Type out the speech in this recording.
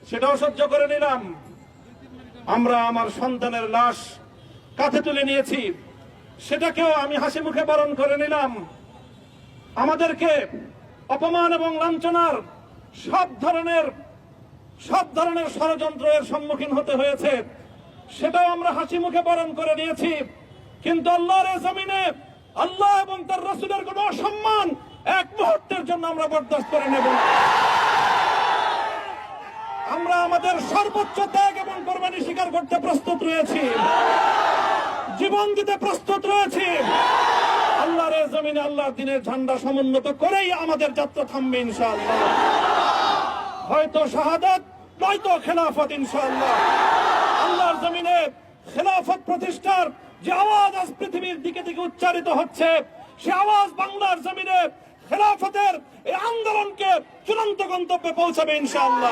সেটাও সহ্য করে নিলাম। আমরা আমার সন্তানের লাশ কাঁধে তুলে নিয়েছি, সেটাকেও আমি হাসি মুখে বরণ করে নিলাম। আমাদেরকে অপমান এবং লাঞ্ছনার সব ধরনের ষড়যন্ত্রের সম্মুখীন হতে হয়েছে, সেটাও আমরা হাসি মুখে বরণ করে নিয়েছি। কিন্তু আল্লাহর জমিনে আল্লাহ এবং তার রাসূলের কোন অসম্মান এক মুহূর্তের জন্য আমরা বরদাস্ত করে নেব না। আমরা আমাদের সর্বোচ্চ ত্যাগ এবং কোরবানি স্বীকার করতে প্রস্তুত রয়েছি, জীবন দিতে প্রস্তুত রয়েছি। আল্লাহর জমিনে আল্লাহর দ্বীনের ঝান্ডা সমুন্নত করেই আমাদের যাত্রা থামবে ইনশাআল্লাহ। হয়তো শাহাদাত, নয়তো খেলাফত ইনশাআল্লাহ। আল্লাহর জমিনে খেলাফত প্রতিষ্ঠার যে আওয়াজ আজ পৃথিবীর দিকে দিকে উচ্চারিত হচ্ছে, সে আওয়াজ বাংলার জমিনে খেলাফতের এই আন্দোলনকে চূড়ান্ত গন্তব্যে পৌঁছাবে ইনশাআল্লাহ।